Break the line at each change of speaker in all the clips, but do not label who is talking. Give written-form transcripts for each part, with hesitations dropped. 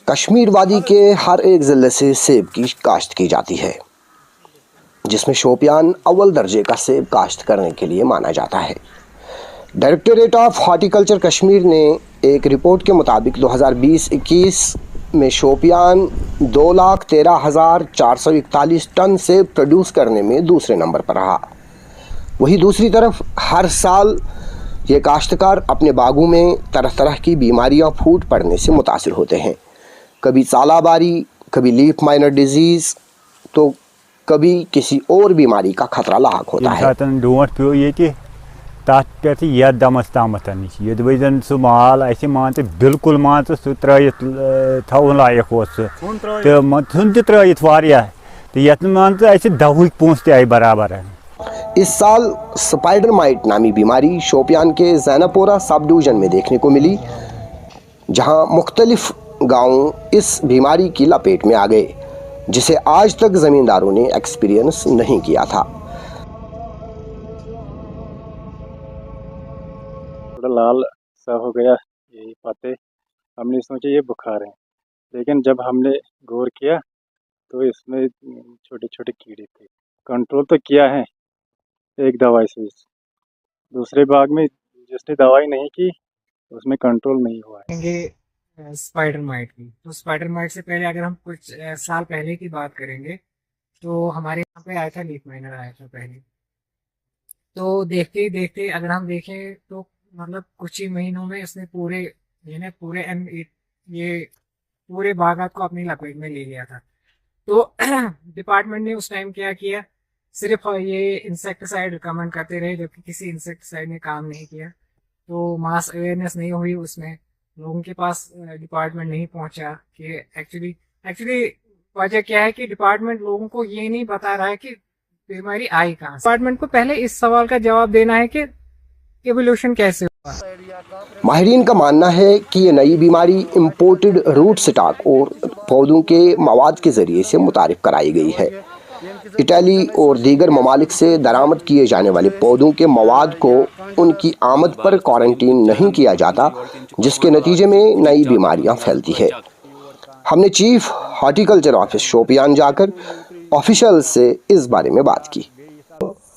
कश्मीर वादी के हर एक ज़िले से सेब की काश्त की जाती है, जिसमें शोपियान अव्वल दर्जे का सेब काश्त करने के लिए माना जाता है। डायरेक्टरेट ऑफ हॉर्टिकल्चर कश्मीर ने एक रिपोर्ट के मुताबिक 2020-21 में शोपियान 2,13,441 टन सेब प्रोड्यूस करने में दूसरे नंबर पर रहा। वहीं दूसरी तरफ हर साल ये काश्तकार अपने बागों में तरह तरह की बीमारियां फूट पड़ने से मुतासिर होते हैं। कभी सालाबारी, कभी लीफ माइनर डिजीज़, तो कभी किसी और बीमारी का खतरा लाक होता है।
तथ पे दमस ताम यदि सह माल मान बिल्कुल मान सह थवन लायक तो त्रयित तो ये मान दवुक पोस ते बराबर।
इस साल स्पाइडर माइट नामी बीमारी शोपियान के जैनापोरा सब डिवीज़न में देखने को मिली, जहां मुख्तलिफ गांव इस बीमारी की लपेट में आ गए, जिसे आज तक ज़मींदारों ने एक्सपीरियंस नहीं किया था।
थोड़ा लाल सा हो गया यही पत्ते, हमने सोचा ये बुखार है, लेकिन जब हमने गौर किया तो इसमें छोटे छोटे कीड़े थे। कंट्रोल तो किया है एक दवाई से, दूसरे बाग में जिसने दवाई नहीं की उसमें कंट्रोल नहीं हुआ है।
स्पाइडर माइट की, तो स्पाइडर माइट से पहले अगर हम कुछ साल पहले की बात करेंगे तो हमारे यहाँ पे आया था लीफ माइनर आया था पहले। तो देखते ही देखते अगर हम देखें तो मतलब कुछ ही महीनों में इसने पूरे पूरे बागात को अपनी लपेट में ले लिया था। तो डिपार्टमेंट ने उस टाइम क्या किया, सिर्फ ये इंसेक्टिसाइड रिकमेंड करते रहे, जबकि किसी इंसेक्टिसाइड ने काम नहीं किया। तो मास अवेयरनेस नहीं हुई, उसमें लोगों के पास डिपार्टमेंट नहीं पहुंचा कि एक्चुअली वजह क्या है कि डिपार्टमेंट लोगों को ये नहीं बता रहा है कि बीमारी आई कहाँ। डिपार्टमेंट को पहले इस सवाल का जवाब देना है कि एवोल्यूशन कैसे हुआ।
माहिरीन का मानना है कि ये नई बीमारी इम्पोर्टेड रूट स्टॉक और पौधों के मवाद के जरिए से मुतारिफ कराई गई है। इटली और दीगर ममालिक से दरामद किए जाने वाले पौधों के मवाद को उनकी आमद पर क्वारंटीन नहीं किया जाता, जिसके नतीजे में नई बीमारियां फैलती है। हमने चीफ हॉर्टिकल्चर ऑफिस शोपियान जाकर ऑफिशियल से इस बारे में बात की।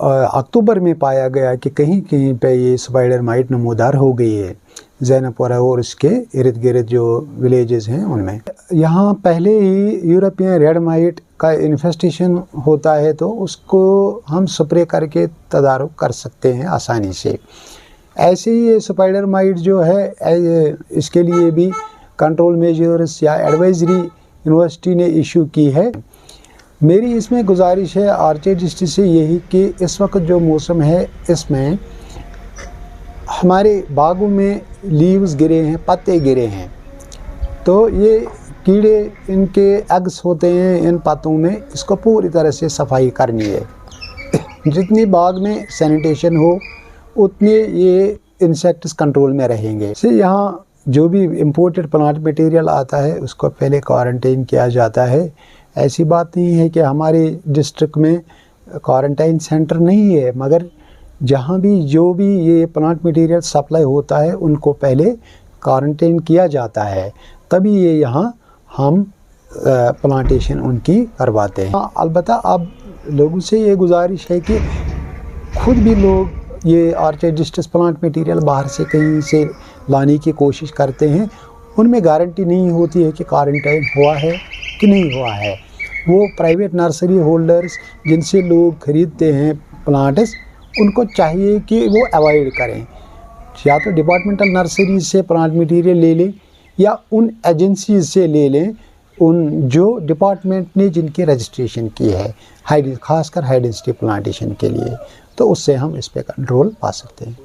अक्टूबर में पाया गया कि कहीं कहीं पे ये स्पाइडर माइट नमूदार हो गई है जैनापोरा और इसके इर्द गिर्द जो विलेजेस हैं उनमें। यहाँ पहले ही यूरोपियन रेड माइट का इन्फेस्टेशन होता है, तो उसको हम स्प्रे करके तदारुक कर सकते हैं आसानी से। ऐसे ही ये स्पाइडर माइट जो है इसके लिए भी कंट्रोल मेजर्स या एडवाइजरी यूनिवर्सिटी ने इशू की है। मेरी इसमें गुजारिश है आर्चर्डिस्ट से यही कि इस वक्त जो मौसम है इसमें हमारे बागों में लीव्स गिरे हैं, पत्ते गिरे हैं, तो ये कीड़े इनके एग्स होते हैं इन पत्तों में, इसको पूरी तरह से सफाई करनी है। जितनी बाग में सैनिटेशन हो उतने ये इंसेक्ट्स कंट्रोल में रहेंगे। से यहाँ जो भी इम्पोर्टेड प्लांट मटेरियल आता है उसको पहले क्वारंटाइन किया जाता है। ऐसी बात नहीं है कि हमारे डिस्ट्रिक्ट में क्वारंटाइन सेंटर नहीं है, मगर जहाँ भी जो भी ये प्लांट मटेरियल सप्लाई होता है उनको पहले क्वारंटाइन किया जाता है, तभी ये यहाँ हम प्लांटेशन उनकी करवाते हैं। अलबत्ता अब लोगों से ये गुजारिश है कि खुद भी लोग ये आर्चर्डिस्टस प्लांट मटेरियल बाहर से कहीं से लाने की कोशिश करते हैं, उनमें गारंटी नहीं होती है कि क्वारंटाइन हुआ है कि नहीं हुआ है। वो प्राइवेट नर्सरी होल्डर्स जिनसे लोग ख़रीदते हैं प्लांट्स, उनको चाहिए कि वो अवॉइड करें, या तो डिपार्टमेंटल नर्सरी से प्लांट मटेरियल ले लें या उन एजेंसीज से ले लें उन जो डिपार्टमेंट ने जिनकी रजिस्ट्रेशन की है खासकर हाई डेंसिटी प्लांटेशन के लिए, तो उससे हम इस पे कंट्रोल पा सकते हैं।